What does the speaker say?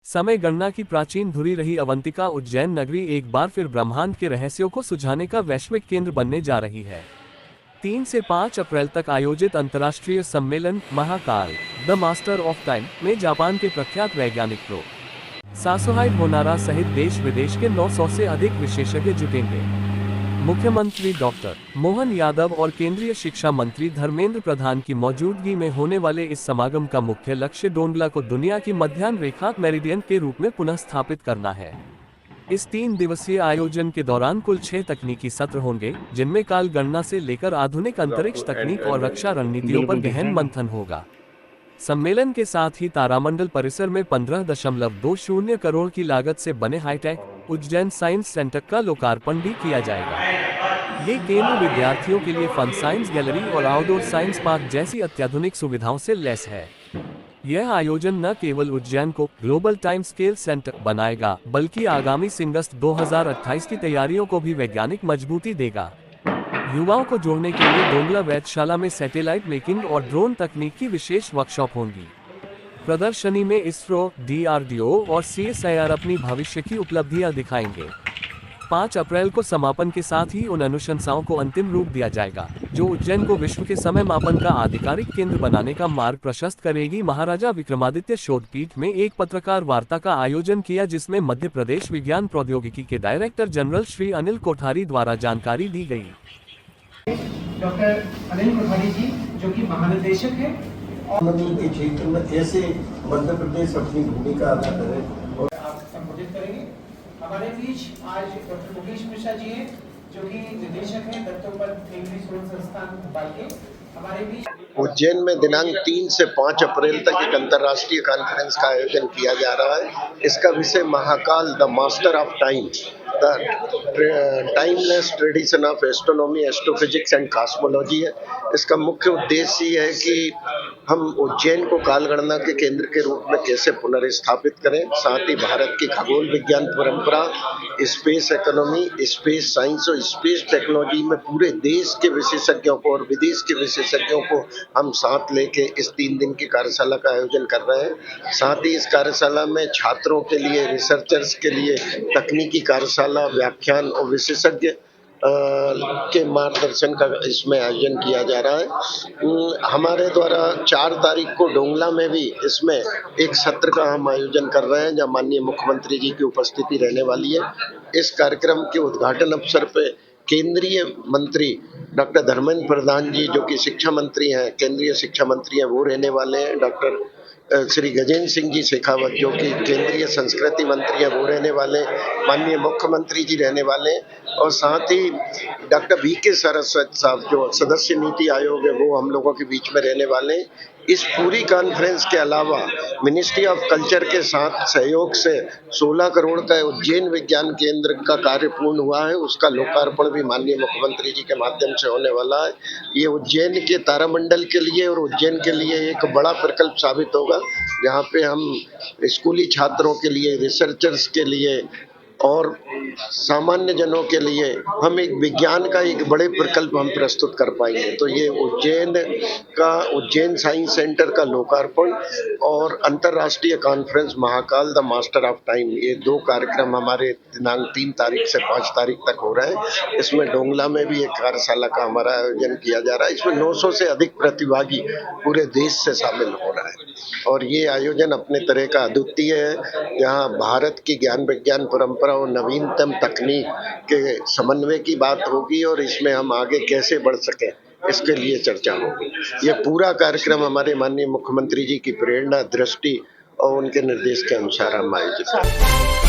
समय गणना की प्राचीन धुरी रही अवंतिका उज्जैन नगरी एक बार फिर ब्रह्मांड के रहस्यों को सुझाने का वैश्विक केंद्र बनने जा रही है। 3 से 5 अप्रैल तक आयोजित अंतर्राष्ट्रीय सम्मेलन Mahakal the master of time में जापान के प्रख्यात वैज्ञानिक प्रो सासुहाई होनारा सहित देश विदेश के 900 से अधिक विशेषज्ञ जुटेंगे। मुख्यमंत्री डॉक्टर मोहन यादव और केंद्रीय शिक्षा मंत्री धर्मेंद्र प्रधान की मौजूदगी में होने वाले इस समागम का मुख्य लक्ष्य डोंगला को दुनिया की मध्याह्न रेखा मेरिडियन के रूप में पुनः स्थापित करना है। इस 3 दिवसीय आयोजन के दौरान कुल 6 तकनीकी सत्र होंगे, जिनमें काल गणना से लेकर आधुनिक अंतरिक्ष तकनीक और रक्षा रणनीतियों पर गहन मंथन होगा। सम्मेलन के साथ ही तारामंडल परिसर में 15.20 करोड़ की लागत से बने हाईटेक उज्जैन साइंस सेंटर का लोकार्पण भी किया जाएगा। ये केंद्र विद्यार्थियों के लिए फन साइंस गैलरी और आउटडोर साइंस पार्क जैसी अत्याधुनिक सुविधाओं से लैस है। यह आयोजन न केवल उज्जैन को ग्लोबल टाइम स्केल सेंटर बनाएगा, बल्कि आगामी सिंगस्ट 2028 की तैयारियों को भी वैज्ञानिक मजबूती देगा। युवाओं को जोड़ने के लिए डोंगला वेधशाला में सैटेलाइट मेकिंग और ड्रोन तकनीक की विशेष वर्कशॉप होंगी। प्रदर्शनी में इसरो, DRDO और CSIR अपनी भविष्य की उपलब्धियां दिखाएंगे। 5 अप्रैल को समापन के साथ ही उन अनुशंसाओं को अंतिम रूप दिया जाएगा, जो उज्जैन को विश्व के समय मापन का आधिकारिक केंद्र बनाने का मार्ग प्रशस्त करेगी। महाराजा विक्रमादित्य शोधपीठ में एक पत्रकार वार्ता का आयोजन किया, जिसमें मध्य प्रदेश विज्ञान प्रौद्योगिकी के डायरेक्टर जनरल श्री अनिल कोठारी द्वारा जानकारी दी गई। डॉक्टर अनिल कोठारी जी, जो कि महानिदेशक है के क्षेत्र में ऐसे मध्य प्रदेश अपनी भूमिका अदा करे और आप संबोधित करेंगे। हमारे बीच आज डॉक्टर मुकेश मिश्रा जी हैं, जो कि निदेशक हैं दत्तोपंत केंद्रीय शोध संस्थान भोपाल के। हमारे बीच उज्जैन में दिनांक 3 से 5 अप्रैल तक एक अंतर्राष्ट्रीय कॉन्फ्रेंस का आयोजन किया जा रहा है। इसका विषय Mahakal the master of time, the timeless tradition of astronomy, astrophysics and cosmology है। इसका मुख्य उद्देश्य ये है कि हम उज्जैन को कालगणना के केंद्र के रूप में कैसे पुनर्स्थापित करें, साथ ही भारत की खगोल विज्ञान परंपरा, स्पेस इकोनॉमी, स्पेस साइंस और स्पेस टेक्नोलॉजी में पूरे देश के विशेषज्ञों को और विदेश के विशेषज्ञों को हम साथ लेके इस 3 दिन की कार्यशाला का आयोजन कर रहे हैं। साथ ही इस कार्यशाला में छात्रों के लिए, रिसर्चर्स के लिए तकनीकी कार्यशाला, व्याख्यान और विशेषज्ञ के मार्गदर्शन का इसमें आयोजन किया जा रहा है। हमारे द्वारा 4 तारीख को डोंगला में भी इसमें एक सत्र का हम आयोजन कर रहे हैं, जहाँ माननीय मुख्यमंत्री जी की उपस्थिति रहने वाली है। इस कार्यक्रम के उद्घाटन अवसर पे केंद्रीय मंत्री डॉक्टर धर्मेंद्र प्रधान जी, जो कि शिक्षा मंत्री हैं, केंद्रीय शिक्षा मंत्री हैं, वो रहने वाले हैं। डॉक्टर श्री गजेंद्र सिंह जी शेखावत, जो कि केंद्रीय संस्कृति मंत्री हैं, वो रहने वाले। माननीय मुख्यमंत्री जी रहने वाले और साथ ही डॉक्टर VK सरस्वती साहब, जो सदस्य नीति आयोग है, वो हम लोगों के बीच में रहने वाले। इस पूरी कॉन्फ्रेंस के अलावा मिनिस्ट्री ऑफ कल्चर के साथ सहयोग से 16 करोड़ का उज्जैन विज्ञान केंद्र का कार्य पूर्ण हुआ है। उसका लोकार्पण भी माननीय मुख्यमंत्री जी के माध्यम से होने वाला है। ये उज्जैन के तारामंडल के लिए और उज्जैन के लिए एक बड़ा प्रकल्प साबित होगा, जहाँ पे हम स्कूली छात्रों के लिए, रिसर्चर्स के लिए और सामान्य जनों के लिए हम एक विज्ञान का एक बड़े प्रकल्प हम प्रस्तुत कर पाएंगे। तो ये उज्जैन साइंस सेंटर का लोकार्पण और अंतर्राष्ट्रीय conference Mahakal the master of time, ये 2 कार्यक्रम हमारे दिनांक 3 तारीख से 5 तारीख तक हो रहे हैं। इसमें डोंगला में भी एक कार्यशाला का हमारा आयोजन किया जा रहा है। इसमें 900 से अधिक प्रतिभागी पूरे देश से शामिल हो रहा है और ये आयोजन अपने तरह का अद्वितीय है। यहाँ भारत की ज्ञान विज्ञान परंपरा और नवीनतम तकनीक के समन्वय की बात होगी और इसमें हम आगे कैसे बढ़ सकें, इसके लिए चर्चा होगी। ये पूरा कार्यक्रम हमारे माननीय मुख्यमंत्री जी की प्रेरणा, दृष्टि और उनके निर्देश के अनुसार हम आयोजित करेंगे।